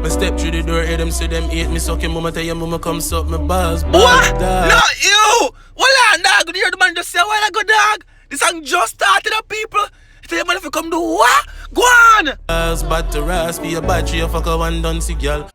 I step through the door, hear them say them hate me, suck your mama, tell your mama come suck my balls. What? Not you! Well, dog, you hear the man just say, well, I go, dog. This song just started up, people. Tell your man if you come do what? Go on! Bad to rasp, be a battery, a fuck a one done see, girl.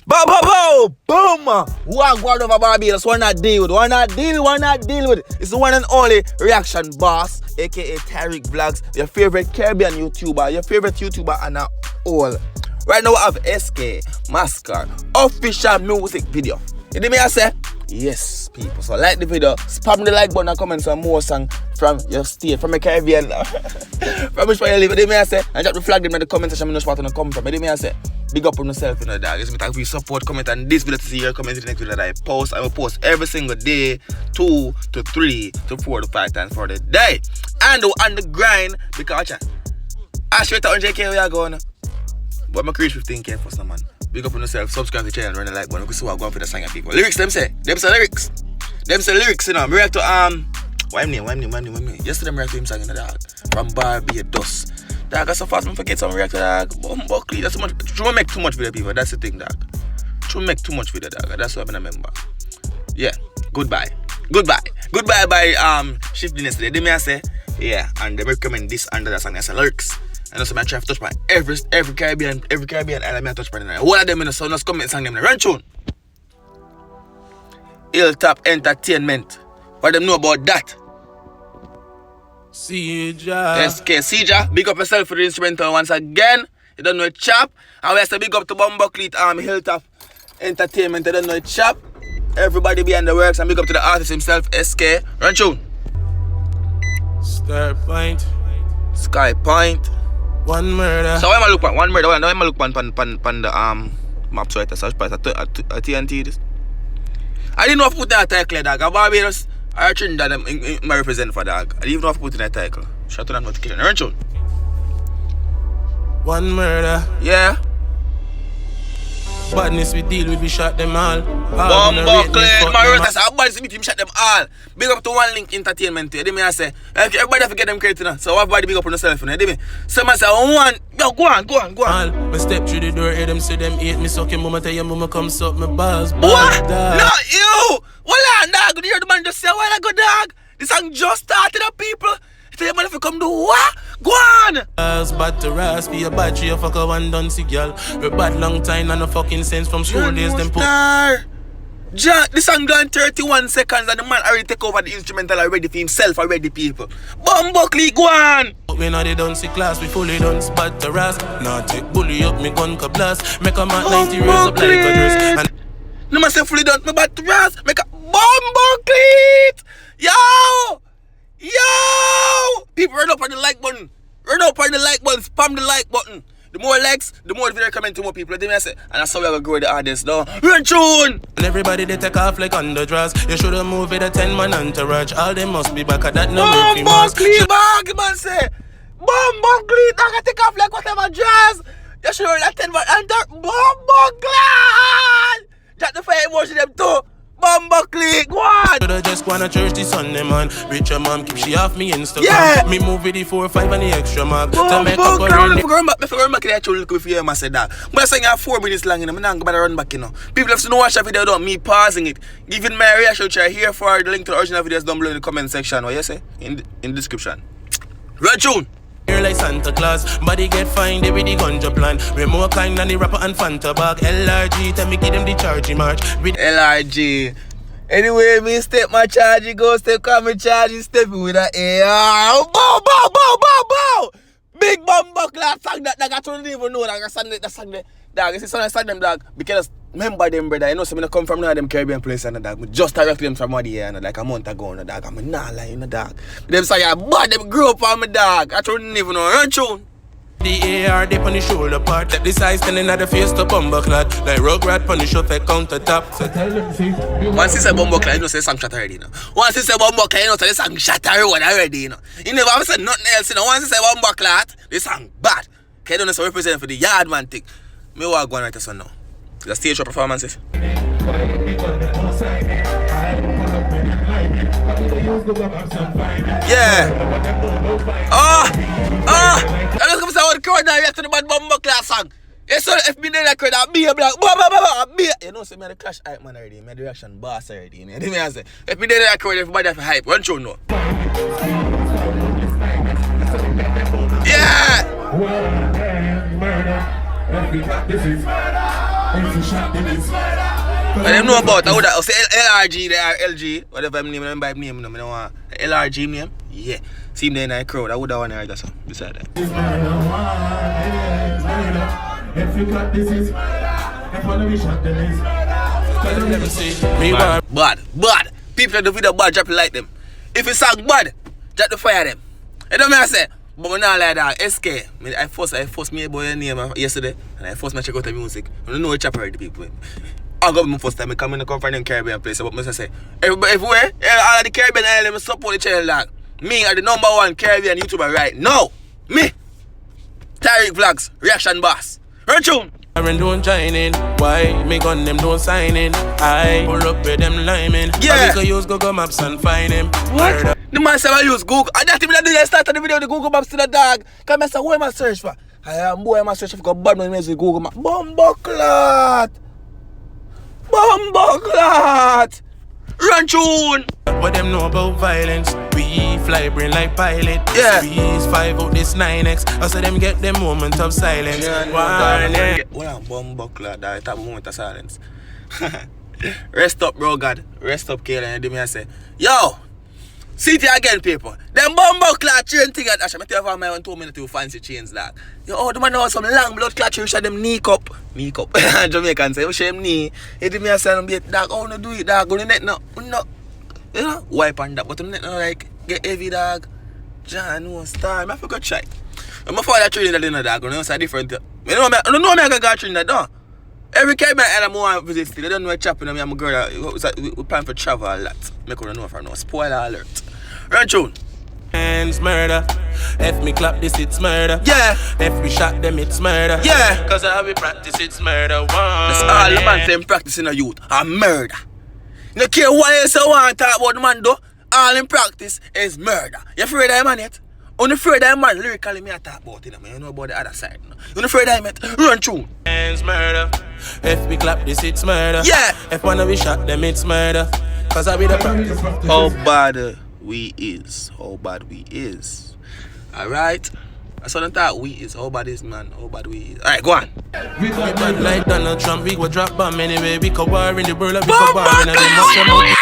Bow, bow, bow! Boom! Who are going over Barbados? Why not deal with? Why not deal with? It's the one and only reaction boss, aka Tyrekevlogs, your favorite Caribbean YouTuber, and all. Right now we have SK Massacre official music video. You hear me I say? Yes, people. So like the video, spam the like button and comment some more song from your state, from the Caribbean, from which part you live. You hear me I say? And drop the flag in the comment section. I know where to come from. You hear me I say? Big up on yourself, dog. It's me thank for your support, comment on this video to see your comments in the next video that I post. I will post every single day, 2 to 3 to 4 to 5 times for the day. And on the grind, because I straight to 100k we are going. But I'm reach 15k for some man. Big up on yourself, subscribe to the channel, run the like button. We can see what I'm going for the song of people. Lyrics, them say lyrics. Them say lyrics, you know. I react to why name? Yesterday I react to him singing the dog from Barbados. Dog, I so fast I forget some react to dog. Buckley, that's too much. True make too much video, people. That's the thing, dog. True make too much video, dog. That's what I remember. Yeah. Goodbye by shifting yesterday. They may say, yeah, and they recommend this under the song as lyrics. And also I try to touch by every Caribbean element touch by them. One of them in the sound just comment song them run tune. Hilltop Entertainment. What them know about that? Sija. SK Sija, big up yourself for the instrumental once again. You don't know it chap. And we have to big up to Buckley Hilltop Entertainment. You don't know it chap. Everybody behind the works and big up to the artist himself, SK. Run tune. Sky Point. One murder. So why am I look at one murder? Why am I look at the map so I search price at TNT this? I didn't know if I put that title dog. Barbados or Trinidad I represent for dog. I didn't even know if I put in that title. Shut up, not to kill him. Run tune. One murder. Yeah. Badness we deal with, we shot them all. Buckley, Marotas, how badness we shot them all. Big up to One Link Entertainment. You me I say, everybody have to get them credit now. So everybody big up on yourself. You me. Someone say, yo, go on. I step through the door, hear them say them hate me, suck your mama, tell your mama come suck my balls. What? Not you! Well, dog, you hear the man just say, well, I go, dog. This song just started up, people. Tell your man if you come do what? Go on! Bad to rasp, be a battery, a fuck a one done see, girl. We bad long time and no fucking sense from school days, them put. This song done 31 seconds and the man already take over the instrumental already for himself already, people. Buckley, go on! We know they don't see class, we fully don't spot the rasp. Now take bully up, me gun ka blast. Make a man 90 raise up like a dress. And no man say fully don't, me bat the rasp. Make a Buckley! Yo! People run up on the like button. Spam the like button. The more likes, the more video comment to more people. They may say, and that's how we are going to grow the audience now. Run tune! And everybody they take off like underdraws. You should have moved with a 10-man entourage. All them must be back at that number. Buckley back, man say. Buckley, I can take off like whatever dress. You should have that 10-man entourage. Buckley! Jack the fire emotion them too. Buckley, go on! Shoulda just go to church this Sunday, man. Richer mom keep she off me Instagram. Yeah. Me move with the 4 5 and the extra mark. To make up a run. If I run back to that look with you, I said that. But I saying I have 4 minutes long, and I'm not going to run back, you know. People have to know watch that video, don't me pausing it. Giving my reaction, which I here for the link to the original videos down below in the comment section. What you say? In the description. Run tune! Here like Santa Claus, body get fine, they with the ganja plan. We're more kind than the rapper and Fanta bag. LRG, tell me give them the charging march. With LRG. Anyway, me step my charge, go step, come me charge, step with the air. Bow! Big Buckley song that I don't even know that song that. Dog, it's a song them dog. Because remember them brother, you know, so I come from them Caribbean place and dog. I just directly them from the year, like a month ago, and dog. I'm not lying, dog. Them say bad them grew up on me dog. I don't even know. Run tune. the AR dip on the shoulder part. That this eye standing at the face to bumbo clad. Like rugrat on the shot like counter top. So tell them see. Once he say bumbo clad, you know say song shot already, you know. Once he say bumbo clad, you know say song shot already, you know. You never ever said nothing else, you know. Once he say bumbo clad, this song bad. Okay, don't know so represent for the yard man thing. Me walk one right this one now. The stage show performances. Yeah. I'm just gonna say how the crowd now react to the bad bumbo class song. Yes, so if me there that crowd, I'll be a black, you know, say me the clash hype man already, me the reaction boss already. Me I say, if me there that crowd, everybody have hype. Run through no. Yeah. I don't know about I say LRG, they are LG, whatever name, I don't name, I don't want LRG name. Yeah, see him there in the crowd. I would have one right that's beside that. If you got this is if one of we shot the list. Let me see. Bad. People that do video bad, drop it like them. If it's song bad, drop the fire them. You know what I say? But we not like that. SK. I forced me boy name yesterday, and I forced me check out the music. I don't know what chapter the people. I got my first time I come in the from the Caribbean place. But I say, everywhere, all of the Caribbean islands support the channel. Like me are the #1 Caribbean YouTuber right now. Me, Tyrekevlogs, reaction boss. Run tune. Don't join in. Why? Me gun them don't sign in. I pull up with them liming. Yeah. I can use Google Maps and find him. What? The man said I use Google. And that even I started the video the Google Maps to the dog. Come I say, what am I search for? I am boy am I search for bad man with Google Maps. Bumbleclot. Run tune. What them know about violence? We fly brain like pilot. Yeah. Squeeze 5 out this 9x. I saw them get them moment of silence. What a bumbleclot. That have a moment of silence. Rest up, bro, God. Rest up, Kayla. And me I say, yo, see it again, people. Them bumbleclot chain thing at Asha. I tell you my 1 2 minutes to fancy chains, like. Yo, the man know some long blood clot. You show them knee cup. Jamaican say, you show them knee. You do me a say, dog, how you do it, dog? Go to net now. No. You know, wipe on that, but I'm not like get heavy, dog. John, no star. I forgot try. I'm a father training that in the dog. You know, it's a different. You know, I don't know me. I can go train that, don't. Every Caribbean island I want to visit, they don't know what's happening. I'm a girl. We plan for travel a lot. Make us know if I know. Spoiler alert. Run tune. Hands murder. If me clap this, it's murder. Yeah. If we shot them, it's murder. Yeah. Cause how we practice, it's murder. That's all the man them practicing a youth. A murder. No care what else you want to talk about the man though. All in practice is murder. You afraid of him man yet? Only afraid of him man lyrically me I talk about it, man. You know about the other side. No? You afraid of him yet? Run through. Hands murder. If we clap this, it's murder. Yeah. If one of we shot them, it's murder. Cause I be the practice. How bad we is. How bad we is. Alright? That's what I thought we is. How bad is man? How bad we is. Alright, go on. We bad like Donald Trump. We go drop bomb anyway. We could war in the world. We could war in the world.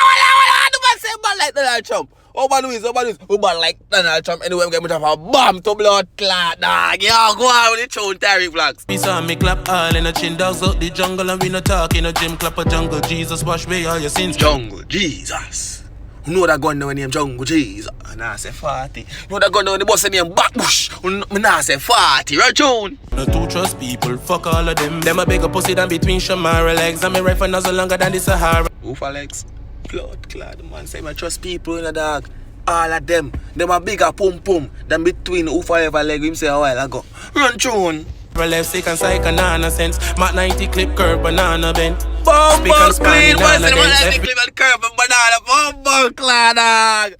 Say bad like Donald Trump. How bad we is. We bad like Donald Trump. Anyway, I'm going to have a bomb to blood clot, dog. Yo, go on with the tune, Tyrekevlogs. We saw me clap all in a chin dogs out the jungle. And we no talk in a gym. Clap a jungle. Jesus wash away all your sins. Jungle Jesus. You know that gun now name Jungle Jesus. And I say 40. You know that gun now the boss name Backbush. And I say 40. Right tune. No to trust people. Fuck all of them. Them a bigger pussy than between Shamara legs. And me rifle nozzle longer than the Sahara. Oofa legs. Blood clot. Man say I trust people in the dog. All of them. Them a bigger pum pum than between Oofa ever leg. Him say a while ago. Run tune. Left sick and psych and nonsense. Mac 90 clip curve banana bent. Bomb clean. What's the one that clip and curve and banana? Bomb clan dog.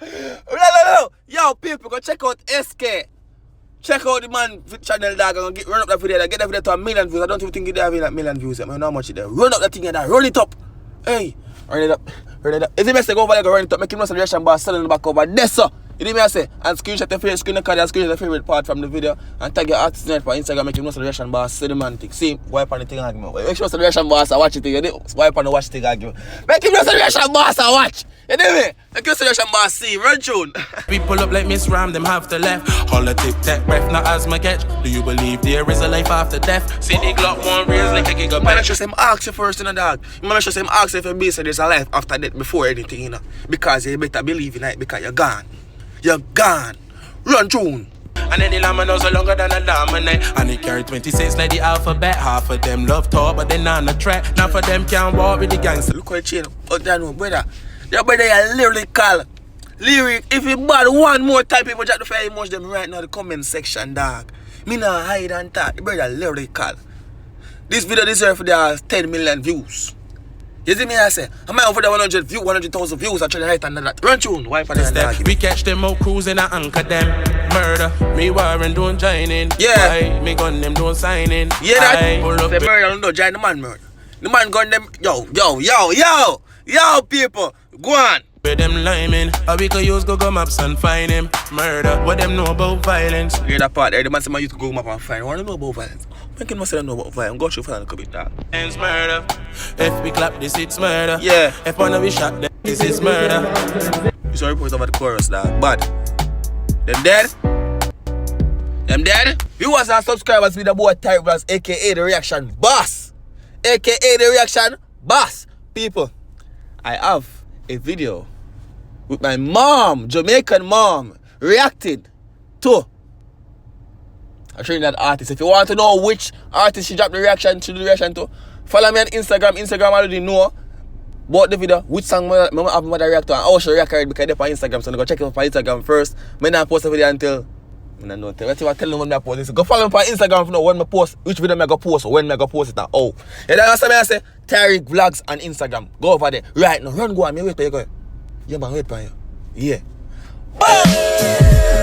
No. Yo, people go check out SK. Check out the man channel dog and run up that video. Get that video to 1 million views. I don't even think it have like 1 million views. I don't know how much it there. Run up that thing and run it up. Hey, run it up. Is it best to go over there and run it up? Make him know some reaction bar selling the back over there, so. You know what I say? And screenshot your favorite screen record and screenshot your favorite part from the video and tag your artist net for Instagram, make him know the reaction boss, see the man thing. See, wipe on the thing and make sure the reaction boss and watch it. You know, wipe on the watch thing and make him know the reaction boss and watch. You know me? Make you the reaction boss see, run tune. We pull up like Miss Ram, them have to left. Holla tic tac breath, not as my catch. Do you believe there is a life after death? See the Glock one raise like a gigabit. Man, I just him ask you first in a dog. Man, I just him ask you if you be so there's a life after death before anything, you know. Because you better believe in it because you're gone. You're gone. Run tune. And then the llama knows so longer than a dominate. And it carry 26 like the alphabet. Half of them love talk, but they not on the track. Now for them can't walk with the gangster. Look what you oh, that no, brother. Your brother is lyrical. Lyric. If you bad one more time, people just to feel emotion them right now in the comment section, dog. Me not hide and talk. The brother lyrical. This video deserves for the 10 million views. You see me, I say, I might over the 100,000 views, I try to write under that. Run tune, why for that? We catch them out cruising and anchor them. Murder, me warren don't join in. Yeah. Why? Me gun them don't sign in. Yeah, that. Pull up The murder don't join the man murder. The man gun them, yo, people, go on. Where them liming, or we could use Google Maps and find him. Murder, what them know about violence? Hear that part there, the man say, man, you to go map and find. What do you know about violence? When can man say I know about violence? Go through for a bit that. It's murder. If we clap this, it's murder. Yeah. If one of we shot them, this is murder. You saw report over the chorus that. But, them dead? Them dead? Viewers and subscribers with the boy Tyrekevlogs, aka the reaction boss. AKA the reaction boss. People, I have a video with my mom, Jamaican mom, reacted to a Trinidad artist. If you want to know which artist she dropped the reaction to, follow me on Instagram. Instagram already know about the video, which song I have my react to, and how she react because they're on Instagram. So go check it out on Instagram first. I not post the video until I don't know. Let's see what I tell them when I post this. Go follow me on Instagram to know when I post, which video I go post, or when I go post it. Oh, yeah, that's what I say. Tyrekevlogs on Instagram. Go over there right now. Run, go on. Me wait for you. Go. Yeah, man, wait for you. Yeah. Bye.